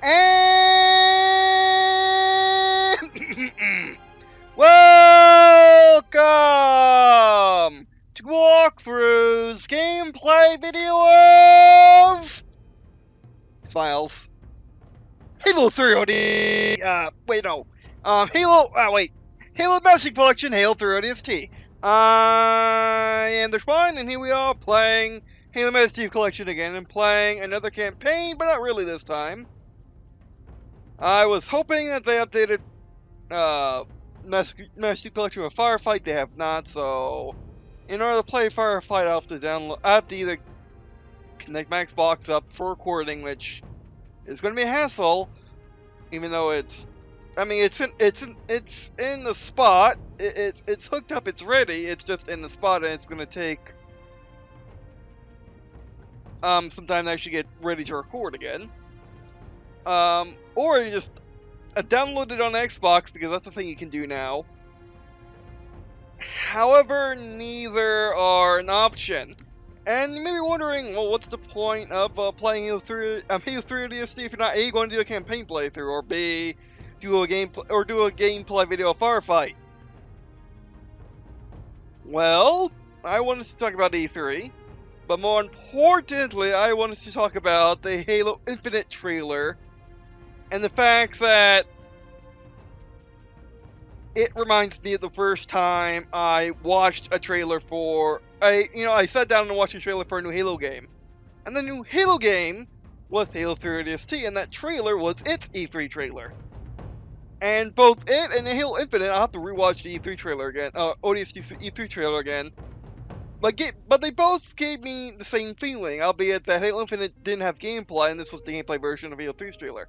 And welcome to Walkthrough's gameplay video of Files Halo 3 OD. Halo Master Collection, Halo 3 ODST. I am the Spawn, and here we are playing Halo Master Collection again, and playing another campaign, but not really this time. I was hoping that they updated Master Collection with Firefight. They have not, so in order to play Firefight, I have to either connect my Xbox up for recording, which is going to be a hassle, even though it's in the spot. It's hooked up, it's ready. It's just in the spot, and it's going to take some time to actually get ready to record again. Or you just download it on Xbox, because that's the thing you can do now. However, neither are an option. And you may be wondering, well, what's the point of playing Halo 3 ODST if you're not A, going to do a campaign playthrough, or B, do a gameplay video of Firefight? Well, I wanted to talk about E3, but more importantly, I wanted to talk about the Halo Infinite trailer, and the fact that it reminds me of the first time I watched a trailer for I sat down and watched a trailer for a new Halo game. And the new Halo game was Halo 3 ODST, and that trailer was its E3 trailer. And both it and Halo Infinite, I'll have to rewatch the E3 trailer again, ODST E3 trailer again. But they both gave me the same feeling, albeit that Halo Infinite didn't have gameplay, and this was the gameplay version of Halo 3's trailer.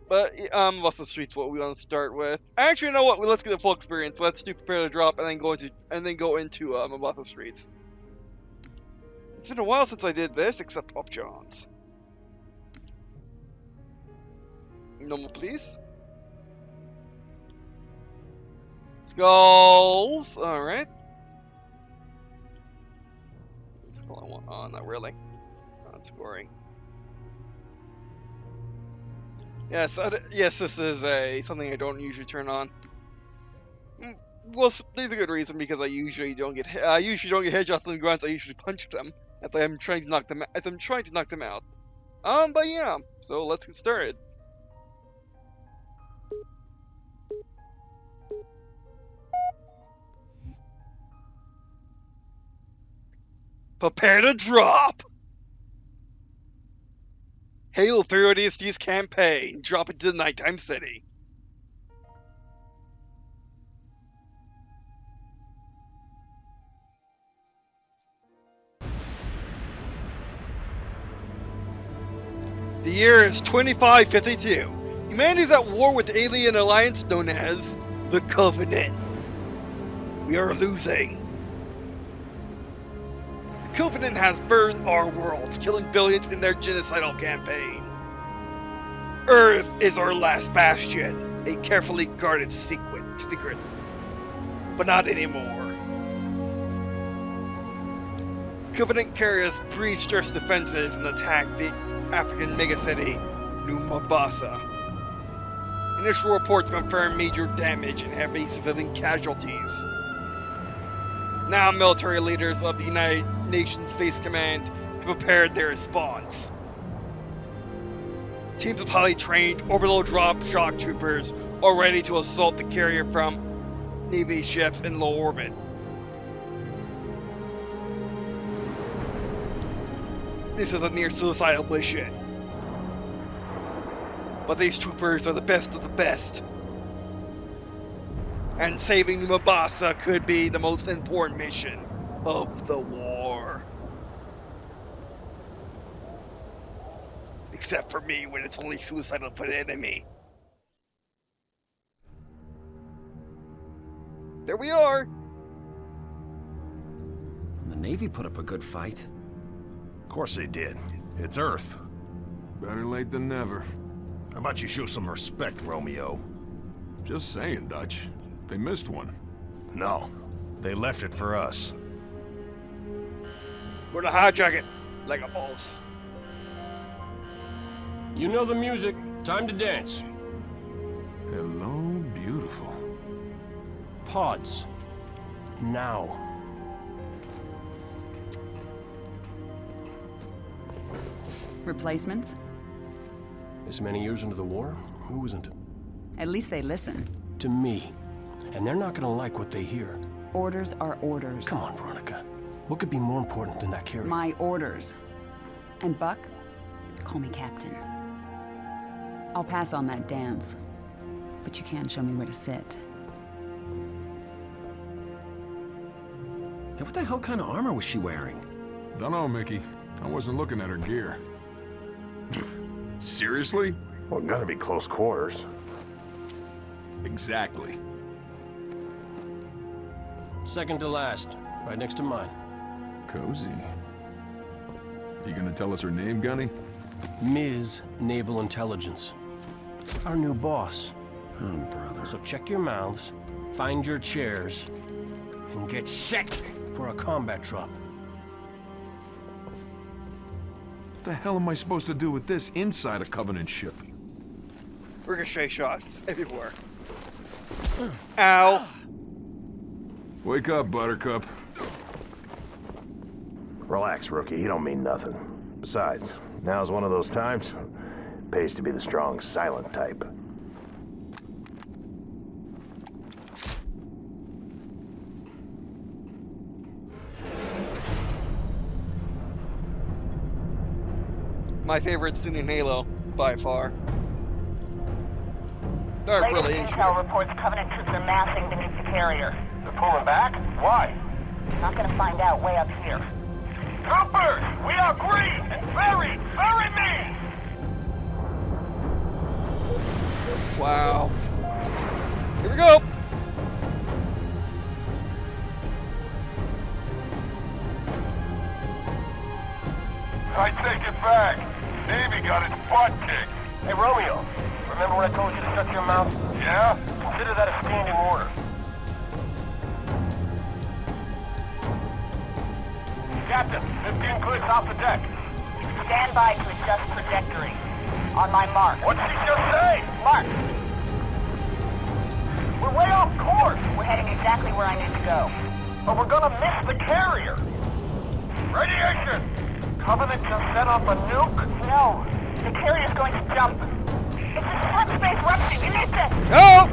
But, what's the streets what we want to start with? Actually, you know what? Let's get the full experience. Let's do Prepare to Drop and then go into Mabasa Streets. It's been a while since I did this, except options. Normal, please. Skulls. Alright. Skull I want. Oh, not really. Not scoring. Yes, this is something I don't usually turn on. Well, there's a good reason, because I usually don't get headshots on the grunts. I usually punch them as I'm trying to knock them out. But yeah, so let's get started. Prepare to drop. Halo 3 ODST's campaign. Drop it to the Nighttime City. The year is 2552. Humanity is at war with the alien alliance known as the Covenant. We are losing. The Covenant has burned our worlds, killing billions in their genocidal campaign. Earth is our last bastion, a carefully guarded secret. But not anymore. Covenant carriers breached Earth's defenses and attacked the African megacity, New Mombasa. Initial reports confirm major damage and heavy civilian casualties. Now military leaders of the United Nations Space Command have prepared their response. Teams of highly trained orbital drop shock troopers are ready to assault the carrier from Navy ships in low orbit. This is a near suicidal mission. But these troopers are the best of the best. And saving Mombasa could be the most important mission of the war. Except for me, when it's only suicidal for the enemy. There we are! The Navy put up a good fight. Of course they did. It's Earth. Better late than never. How about you show some respect, Romeo? Just saying, Dutch. They missed one. No, they left it for us. We're gonna hijack it like a boss. You know the music. Time to dance. Hello, beautiful. Pods. Now. Replacements? This many years into the war, who isn't? At least they listen. To me. And they're not gonna like what they hear. Orders are orders. Come on, Veronica. What could be more important than that carrier? My orders. And Buck, call me Captain. I'll pass on that dance, but you can show me where to sit. Hey, what the hell kind of armor was she wearing? Dunno, Mickey. I wasn't looking at her gear. Seriously? Well, gotta be close quarters. Exactly. Second to last, right next to mine. Cozy. You gonna tell us her name, Gunny? Ms. Naval Intelligence. Our new boss. Oh, brother. So check your mouths, find your chairs, and get set for a combat drop. What the hell am I supposed to do with this inside a Covenant ship? Ricochet shots everywhere. Ow. Wake up, Buttercup. Relax, rookie. He don't mean nothing. Besides, now's one of those times. Pays to be the strong, silent type. My favorite scene in Halo, by far. They're Latest really intel reports Covenant troops are massing beneath the carrier. They're pulling back? Why? Not gonna find out way up here. Troopers! We are green and very, very mean! Wow. Here we go. I take it back. Navy got its butt kicked. Hey, Romeo, remember when I told you to shut your mouth? Yeah? Consider that a standing order. Captain, 15 clicks off the deck. Stand by to adjust trajectory. On my mark. What'd she just say? Mark, We're way off course. we're heading exactly where I need to go. But we're gonna miss the carrier. Radiation! Covenant just set off a nuke? No, the carrier's going to jump. It's a slip-space rupture. You need to... Oh!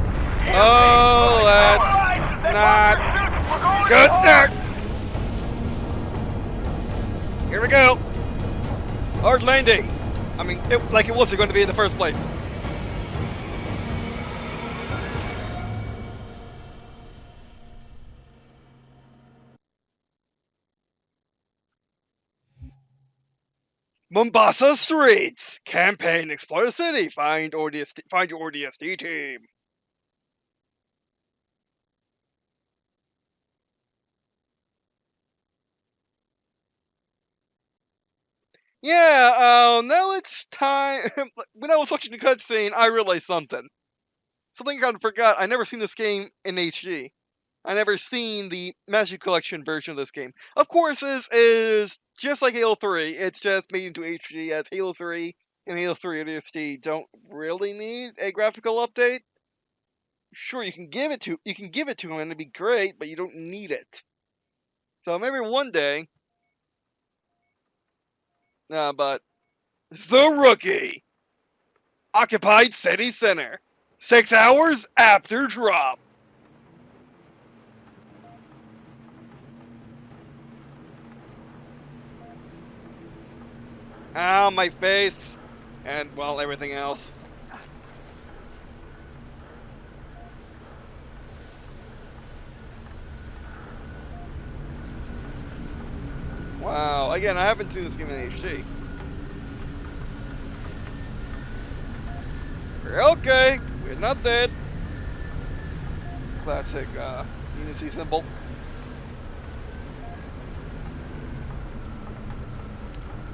Oh, that's not good there. Here we go. Hard landing. I mean, like it wasn't going to be in the first place. Mombasa streets. Campaign explore the city. Find your ODST team. Yeah, now it's time. When I was watching the cutscene, I realized something. Something I kind of forgot. I never seen this game in HD. I never seen the Magic Collection version of this game. Of course, this is just like Halo 3. It's just made into HD, as Halo 3 and Halo 3 ODST don't really need a graphical update. Sure, you can give it to them and it'd be great, but you don't need it. So maybe one day. But the Rookie occupied city center 6 hours after drop. Ow, my face. And, well, everything else. Wow, again, I haven't seen this game in HD. We're okay, we're not dead. Classic, Unity symbol.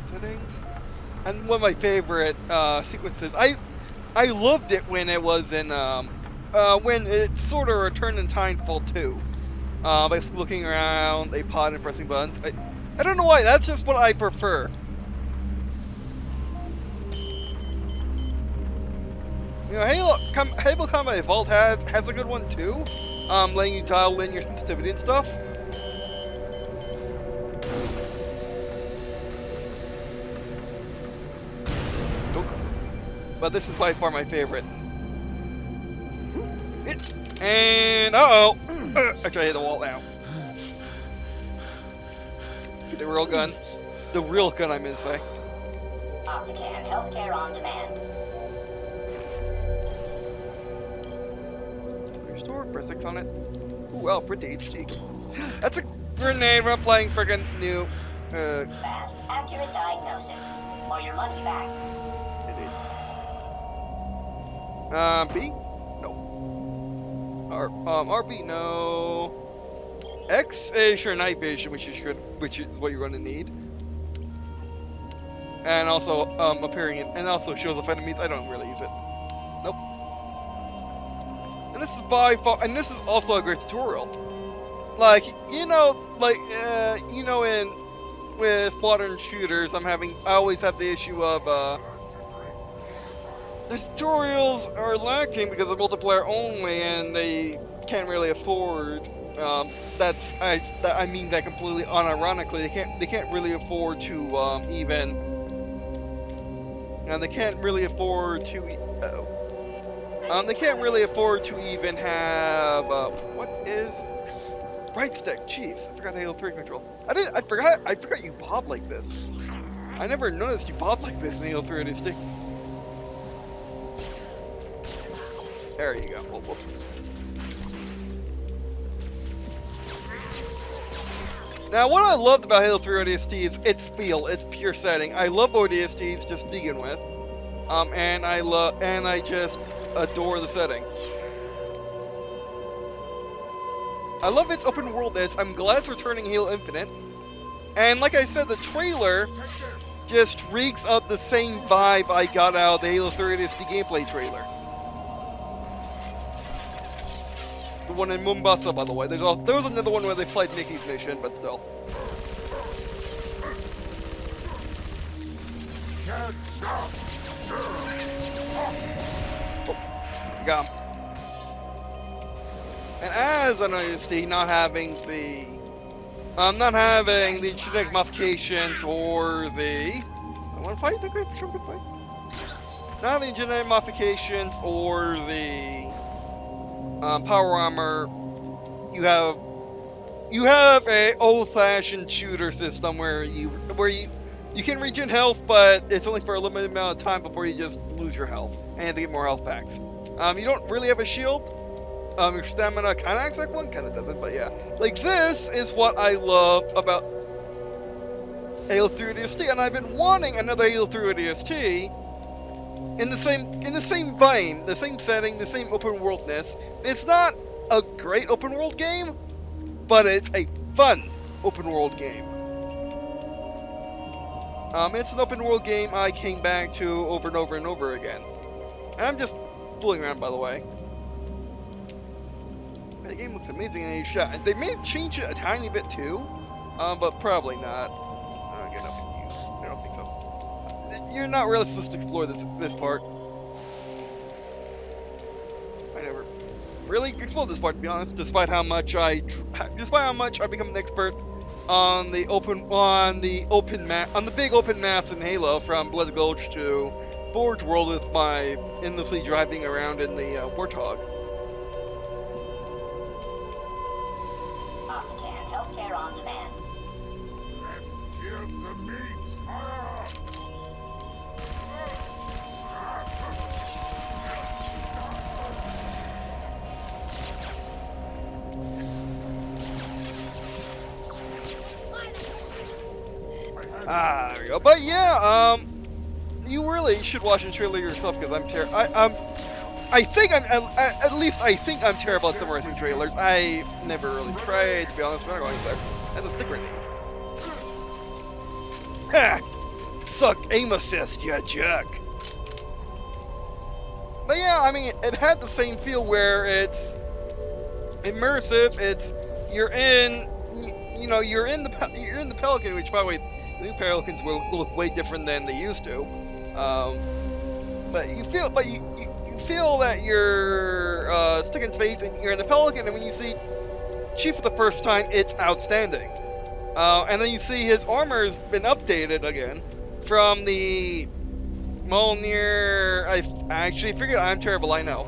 Settings. And one of my favorite sequences. I loved it when it was in when it's sort of a turn in Timefall 2. Basically looking around a pod and pressing buttons. I don't know why, that's just what I prefer. You know, Halo Combat Evolved has a good one too, letting you dial in your sensitivity and stuff. But this is by far my favorite. And I try to hit the wall now. Get the real gun. The real gun, I meant to say. Optican, healthcare on demand. Restore, press X on it. Ooh, wow, pretty HD. That's a grenade from playing friggin' new. Fast, accurate diagnosis. Or your money back. B? No. RB, no. X is your night vision, which is what you're gonna need. And also, appearing in, and also shows up enemies. I don't really use it. Nope. And this is by far, and this is also a great tutorial. Like, with modern shooters, I always have the issue of, the tutorials are lacking because they're multiplayer only, and they can't really afford. I mean that completely unironically. They can't really afford to even. And they can't really afford to. They can't really afford to even have. What is? Right stick. Jeez, I forgot Halo 3 controls. I forgot you bob like this. I never noticed you bob like this in Halo 3 ODST. There you go. Oh, whoops. Now, what I loved about Halo 3 ODST is its feel, its pure setting. I love ODSTs just to begin with, and I just adore the setting. I love its open worldness. I'm glad it's returning Halo Infinite, and like I said, the trailer just reeks of the same vibe I got out of the Halo 3 ODST gameplay trailer. The one in Mombasa, by the way. There was another one where they played Mickey's Mission, but still. Oh, got him. And as an ODST, not having the genetic modifications or the. I want to fight. Okay, sure, good fight. Not having genetic modifications or the. Power armor, you have a old-fashioned shooter system where you can regen health, but it's only for a limited amount of time before you just lose your health and you have to get more health packs. You don't really have a shield. Your stamina kind of acts like one, kind of doesn't, but yeah. Like, this is what I love about Halo 3 ODST, and I've been wanting another Halo 3 ODST in the same vein, the same setting, the same open worldness. It's not a great open world game, but it's a fun open world game. It's an open world game I came back to over and over and over again. And I'm just fooling around, by the way. The game looks amazing in each shot. And they may change it a tiny bit too, but probably not. I don't think so. You're not really supposed to explore this part. I never really explored this part, to be honest, despite how much I become an expert on the big open maps in Halo, from Blood Gulch to Forge World, with my endlessly driving around in the Warthog. Optican, healthcare on demand. Let's kill some meat. There we go. But yeah, you really should watch the trailer yourself, because I think I'm terrible at summarizing trailers. I never really tried, to be honest. I'm not going there. That's a stick grenade. Ha! Suck aim assist, you jerk. But yeah, I mean, it had the same feel where it's immersive. It's you're in you're in the Pelican, which by the way, the new Pelicans will look way different than they used to. But you feel that you're stuck in space and you're in the Pelican, and when you see Chief for the first time, it's outstanding. And then you see his armor has been updated again from the Mjolnir. I actually figured I'm terrible, I know.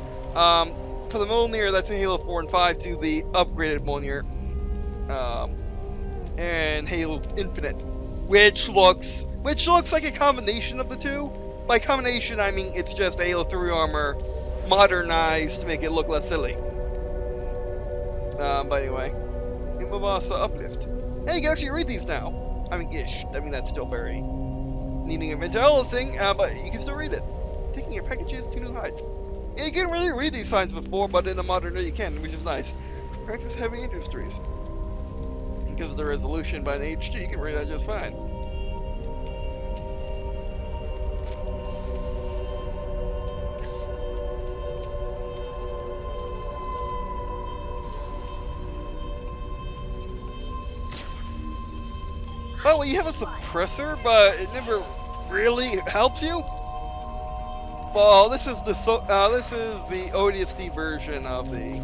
For the Mjolnir that's in Halo 4 and 5 to the upgraded Mjolnir and Halo Infinite, which looks like a combination of the two. By combination, I mean it's just a Halo 3 armor modernized to make it look less silly. But anyway, Imabasa Uplift. Hey, you can actually read these now. I mean, ish. I mean, that's still very needing a mental thing, but you can still read it. Taking your packages to new heights. Yeah, you couldn't really read these signs before, but in a modern day you can, which is nice. Practice heavy industries. Because of the resolution by the HD, you can read that just fine. Oh, well, you have a suppressor, but it never really helps you. Well, this is the ODST version of the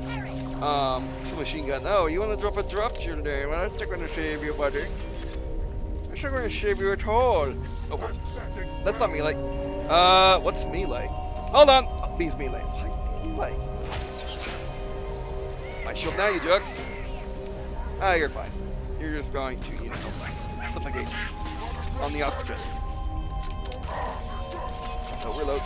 submachine gun. Oh, you want to drop a dropshot there? Well, that's not going to save you, buddy. That's not going to save you at all. Oh, that's not melee. What's melee? Hold on. Oh, B's melee. What's melee? My shield now, you jokes. Ah, you're fine. You're just going to, suffocate on the oxygen. Oh, reload.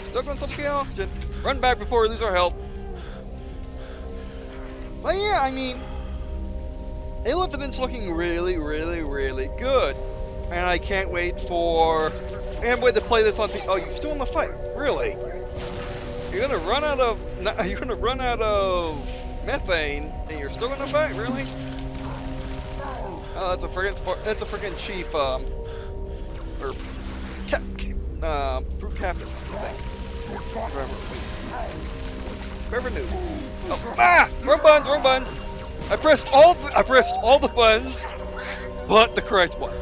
Stuck on suffocating oxygen. Run back before we lose our health. Well, yeah, I mean, Halo Infinite's looking really, really, really good, and I can't wait to play this on. Oh, you still in the fight? Really? You're gonna run out of methane, and you're still gonna fight? Really? Oh, that's a friggin' chief, or brute captain. Whoever knew. Oh, wrong buttons. I pressed all the buttons, but the correct one.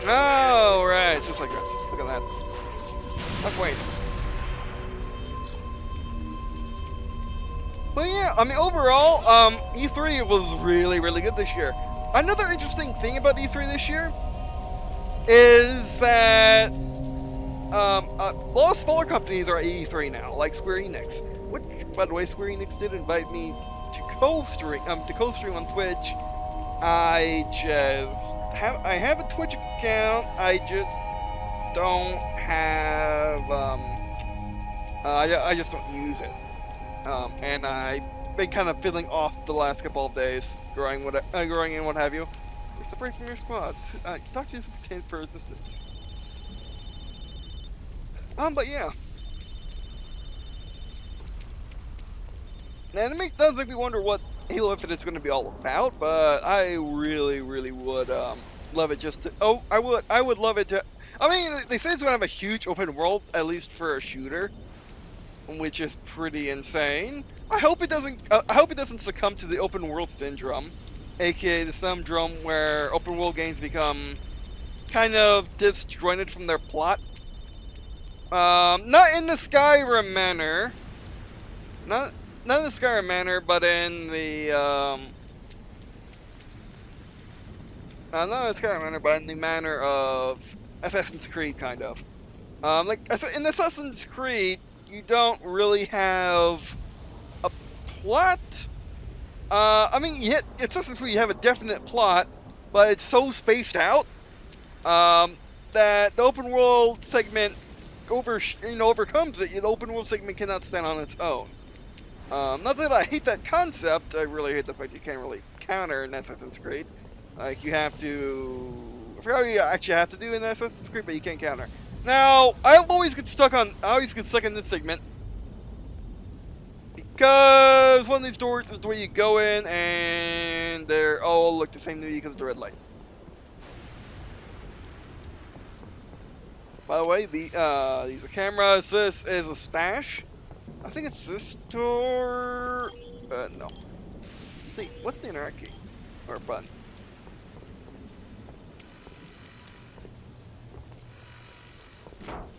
Oh, right, just like that. Look at that. That's Wayne. But yeah, I mean, overall, E3 was really, really good this year. Another interesting thing about E3 this year is that a lot of smaller companies are at E3 now, like Square Enix. Which, by the way, Square Enix did invite me to co-stream on Twitch. I have a Twitch account. I just don't have I just don't use it. And I've been kind of feeling off the last couple of days, growing and what have you. You're separate from your squad. Talk to your for assistance. But yeah. And it does make me wonder what Halo Infinite's going to be all about, but I really, really would love it just to. Oh, I would love it to. I mean, they say it's going to have a huge open world, at least for a shooter, which is pretty insane. I hope it doesn't succumb to the open world syndrome, aka the syndrome where open world games become kind of disjointed from their plot. Not in the Skyrim manner. Not in the Skyrim manner, but in the not in the Skyrim manner, but in the manner of Assassin's Creed, kind of. Like in Assassin's Creed, you don't really have a plot. I mean, yet Assassin's Creed, you have a definite plot, but it's so spaced out that the open world segment overcomes it. The open world segment cannot stand on its own. Not that I hate that concept. I really hate the fact you can't really counter in Assassin's Creed. Like you have to. I forgot what you actually have to do in Assassin's Creed, but you can't counter. Now, I always get stuck in this segment because one of these doors is the way you go in, and they're all all look the same to me because of the red light. By the way, these are cameras. This is a stash. I think it's this door. No. What's the interact key? Or button?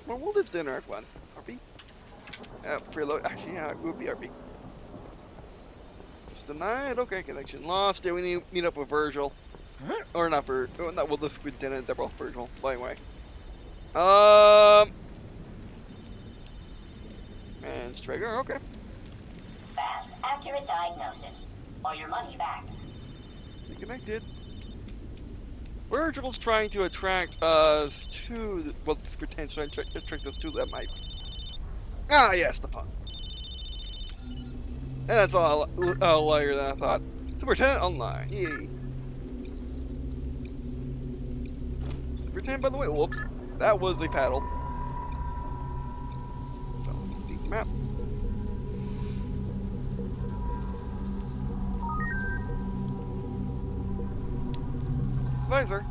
Well, what is the interact one? RB? Preload. Actually, yeah, it would be RB. It's denied. Okay, connection lost. Yeah, we need to meet up with Virgil. Or not Virgil. Oh, not with the Lieutenant. They're both Virgil. By the way. And Strager, okay. Fast, accurate diagnosis. Or your money back. Connected. Virgil's trying to attract us to, well, this pretends to attract us to that map. Ah, yes, the fun. And that's a lot lighter than I thought. Superintendent online, yay. Superintendent, by the way, whoops, that was a paddle. So, see the map. Visor.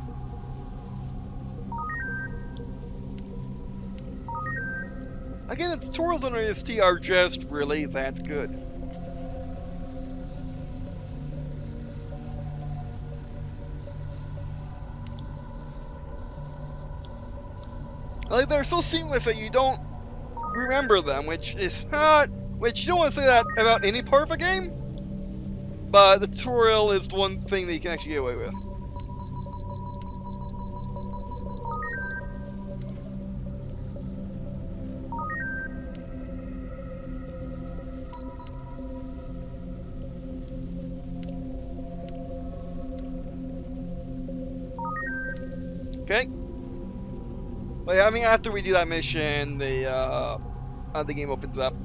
Again, the tutorials on ODST are just really that good. Like, they're so seamless that you don't remember them, which you don't want to say that about any part of a game, but the tutorial is the one thing that you can actually get away with. Okay. Well, yeah, I mean, after we do that mission, the game opens up,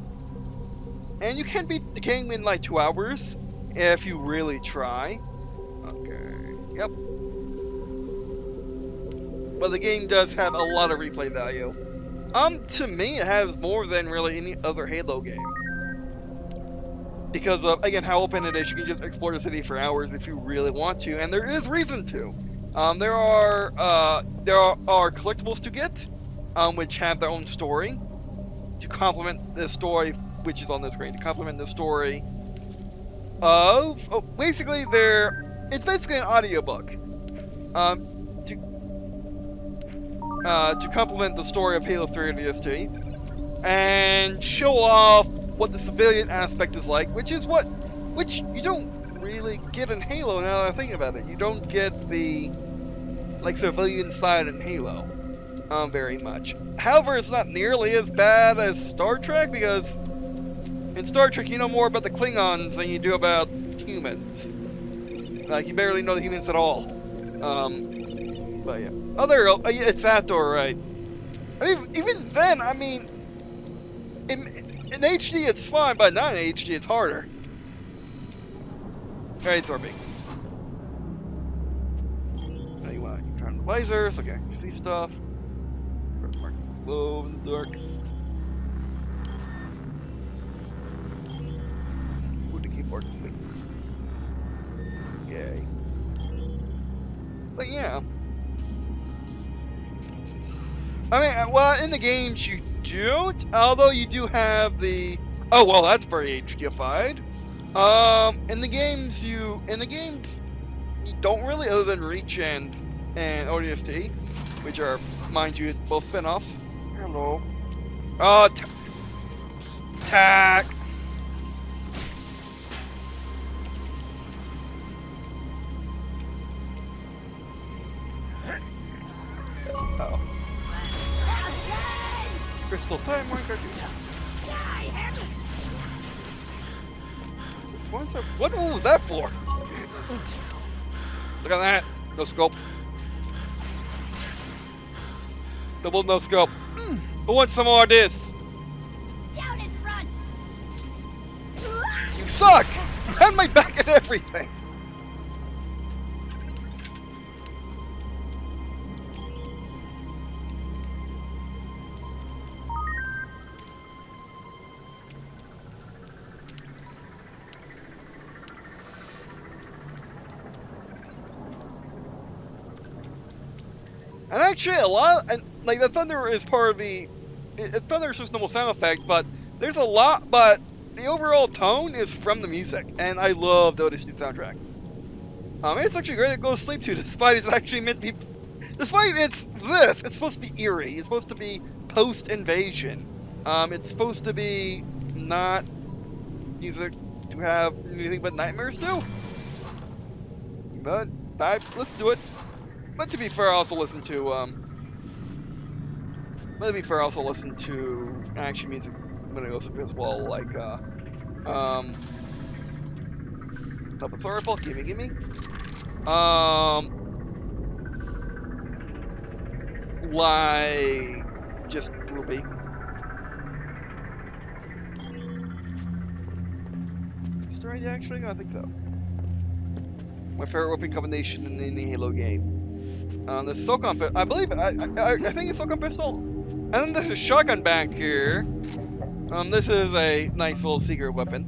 and you can beat the game in like 2 hours if you really try. Okay. Yep. But the game does have a lot of replay value. To me, it has more than really any other Halo game. Because of, again, how open it is. You can just explore the city for hours if you really want to, and there is reason to. There are collectibles to get, which have their own story to complement the story which is on the screen. To complement the story of, basically it's basically an audiobook. To complement the story of Halo 3 ODST and show off what the civilian aspect is like, which you don't really get in Halo. Now that I think about it, you don't get the civilian side in Halo very much. However, it's not nearly as bad as Star Trek, because in Star Trek you know more about the Klingons than you do about humans. Like, you barely know the humans at all. But yeah. Oh, there you go. It's that door, right? I mean, even then, I mean, in HD it's fine, but not in HD it's harder. Alright, it's RB. Now you want to turn the lasers, okay, you see stuff. Glow in the dark. Put the keyboard to me. Yay. But yeah. I mean, well, in the games you don't, although you do have the, oh well, that's very HDified. In the games you don't really, other than Reach and ODST, which are, mind you, both spin-offs. Hello. Oh, tack. Uh-oh. Crystal time, what was that for? Look at that. No scope. Double no scope. Who wants some more of this? Down in front. You suck! You had my back and everything. And actually, a lot, and like the thunder is part of the. Thunder is just normal sound effect, but there's a lot. But the overall tone is from the music, and I love the ODST soundtrack. It's actually great to go to sleep to, despite it's actually meant to be. Despite it's supposed to be eerie. It's supposed to be post-invasion. It's supposed to be not music to have anything but nightmares do. But let's do it. But to be fair, I also listen to action music when it goes up as well, like sorry, Paul, gimme. Like just Ruby. Is it right actually? I think so. My favorite weapon combination in any Halo game. The SOCOM pistol. I believe I think it's SOCOM pistol. And then there's a shotgun back here. This is a nice little secret weapon,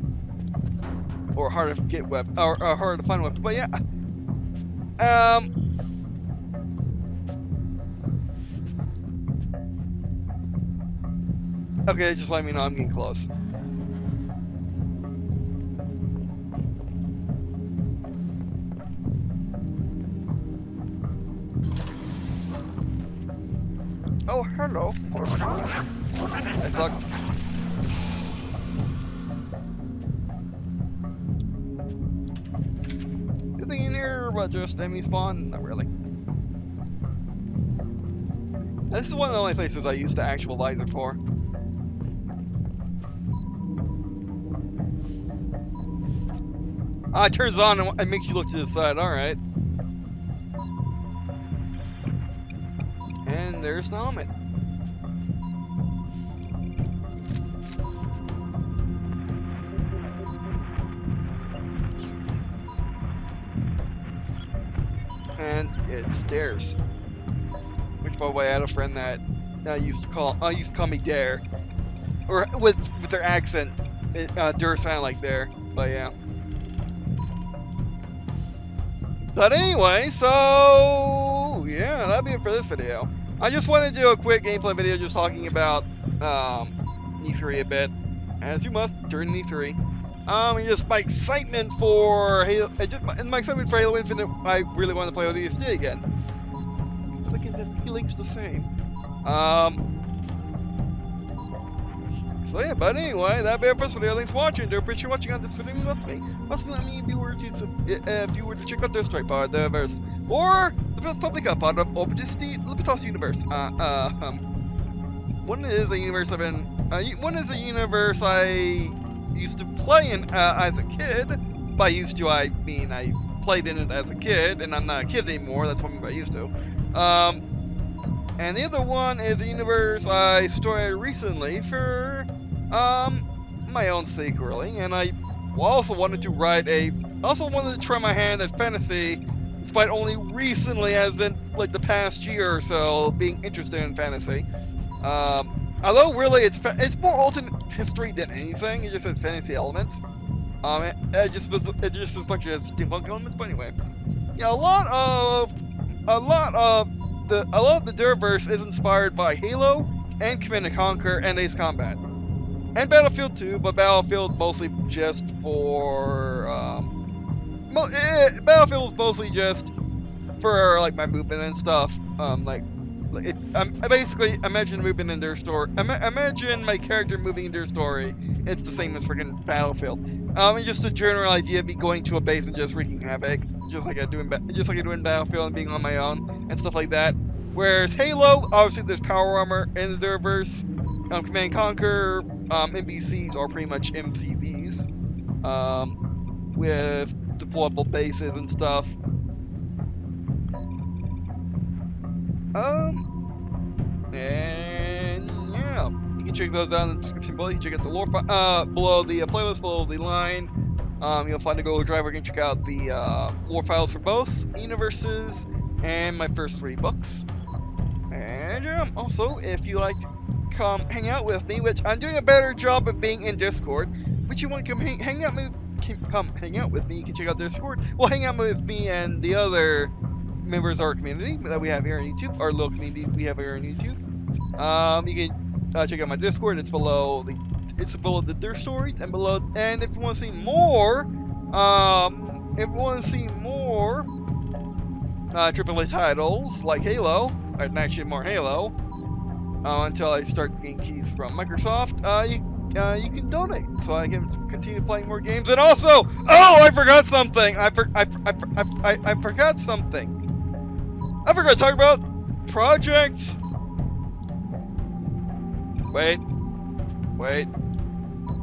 or hard to get weapon, or hard to find weapon. But yeah. Okay, just let me know I'm getting close. Oh, hello. I suck. Anything in here but just enemy spawn? Not really. This is one of the only places I use the actual visor for. Ah, it turns on and makes you look to the side. Alright. And there's the helmet. And it's stairs. Which, by the way, I had a friend that used to call me Dare, or with their accent, Dare sounded like Dare. But yeah. But anyway, so yeah, that'll be it for this video. I just wanted to do a quick gameplay video just talking about E3 a bit, as you must during E3. And just my excitement for Halo, Halo Infinite. I really want to play ODST again. Look at that, he links the same. So yeah, but anyway, that'll be it for this video. Thanks for watching. Do appreciate watching on this video. Must let me if you were to check out this strike part of the verse, or the best Publica part of ODST Libertas universe. One is a universe I used to play in as a kid. By used to, I mean I played in it as a kid, and I'm not a kid anymore. That's what I mean by used to. And the other one is a universe I started recently for my own sake, really. And I also wanted to try my hand at fantasy, despite only recently, as in like the past year or so, being interested in fantasy. Although really it's more alternate history than anything. It just has fantasy elements. It just was a bunch of steampunk elements. But anyway, yeah, a lot of the Derverse is inspired by Halo and Command & Conquer and Ace Combat. And Battlefield 2, but Battlefield mostly just for Battlefield was mostly just for like my movement and stuff. I basically imagine moving in their story. Imagine my character moving in their story. It's the same as freaking Battlefield. And just the general idea of me going to a base and just wreaking havoc, just like I do in Battlefield and being on my own and stuff like that. Whereas Halo, obviously there's power armor in the Derverse. Command & Conquer, NBCs are pretty much MCVs, with deployable bases and stuff. And yeah, you can check those out in the description below. You can check out the lore below the playlist below the line. You'll find a Google Drive where you can check out the lore files for both universes and my first 3 books. And also, if you like to come hang out with me, which I'm doing a better job of being in Discord, but you want to come hang out with me, you can check out Discord. Well, hang out with me and the other members of our community that we have here on YouTube, our little community we have here on YouTube. You can check out my Discord. It's below the stories and below. And if you want to see more, AAA titles like Halo, or actually more Halo, until I start getting keys from Microsoft, you can donate so I can continue playing more games. And also, oh, I forgot something. I forgot something. I forgot to talk about projects. Wait.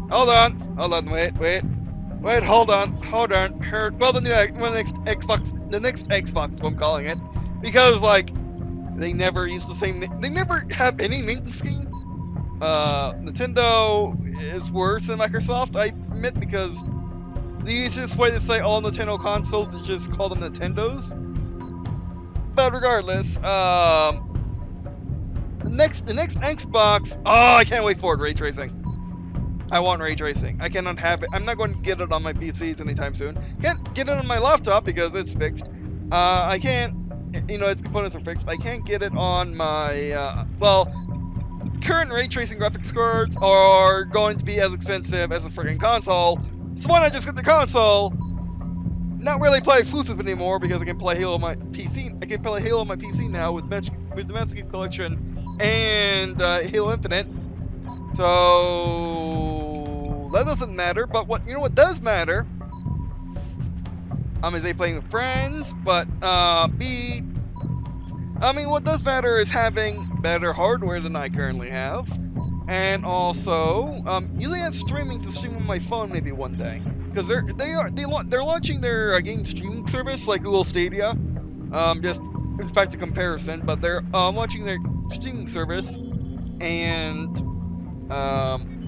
Hold on. Wait. Hold on. Well, the next Xbox, what I'm calling it, because like they never use the same. They never have any naming scheme. Nintendo is worse than Microsoft, I admit, because the easiest way to say all Nintendo consoles is just call them Nintendos. But regardless, the next Xbox. Oh, I can't wait for it. Ray tracing. I want ray tracing. I cannot have it. I'm not going to get it on my PCs anytime soon. Can't get it on my laptop because it's fixed. I can't. Its components are fixed. I can't get it on my. Current ray tracing graphics cards are going to be as expensive as a freaking console. So why not just get the console? Not really play exclusive anymore because I can play Halo on my PC. I can play Halo on my PC now with the Master Chief Collection and Halo Infinite. So that doesn't matter. But what does matter? Is A, playing with friends, but B, what does matter is having better hardware than I currently have, and also using that streaming to stream on my phone maybe one day, because they're launching their game streaming service like Google Stadia, just in fact a comparison, but they're launching their streaming service, and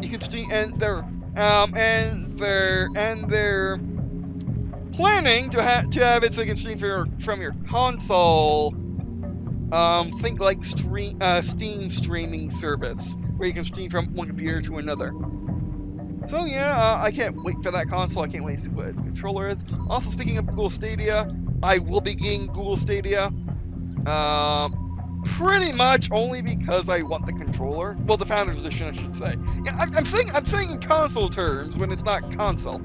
you can stream, and they're planning to have it so you can stream from your console. Think like Steam streaming service, where you can stream from one computer to another. So yeah, I can't wait for that console. I can't wait to see what its controller is. Also, speaking of Google Stadia, I will be getting Google Stadia. Pretty much only because I want the controller. Well, the Founders Edition, I should say. Yeah, I'm saying in console terms when it's not console.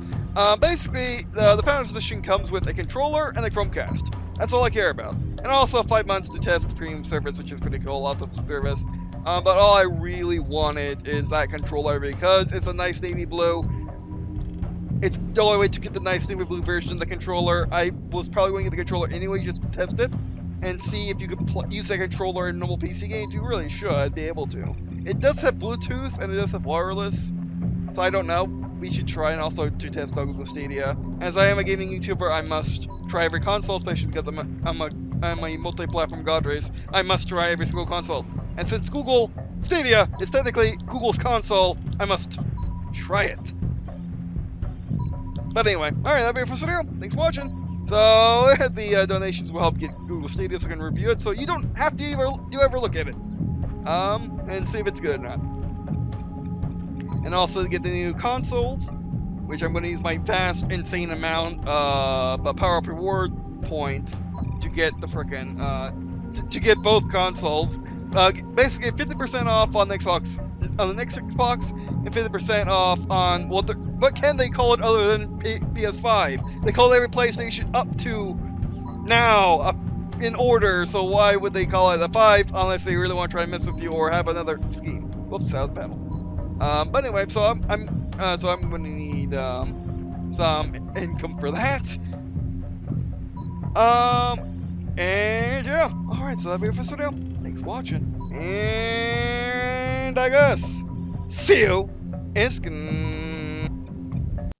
Basically, the Founders Edition comes with a controller and a Chromecast. That's all I care about. And also 5 months to test the premium service, which is pretty cool. Lots of service. But all I really wanted is that controller because it's a nice navy blue. It's the only way to get the nice navy blue version of the controller. I was probably going to get the controller anyway just to test it and see if you could use that controller in normal PC games. You really should be able to. It does have Bluetooth and it does have wireless. So I don't know. We should try, and also to test Google Stadia. As I am a gaming YouTuber, I must try every console, especially because I'm a multi-platform god race. I must try every single console. And since Google Stadia is technically Google's console, I must try it. But anyway, alright, that'll be it for this video. Thanks for watching. So the donations will help get Google Stadia so I can review it, so you don't have to ever look at it. And see if it's good or not. And also to get the new consoles, which I'm going to use my vast, insane amount of power-up reward points to get the frickin' to get both consoles. Basically 50% off on the next Xbox, and 50% off on, well, what can they call it other than PS5? They call every PlayStation up to now in order, so why would they call it a 5 unless they really want to try and mess with you or have another scheme? Whoops, that was battle. But anyway, so I'm going to need some income for that. And yeah, all right, so that'll be it for this video. Thanks for watching, and I guess see you in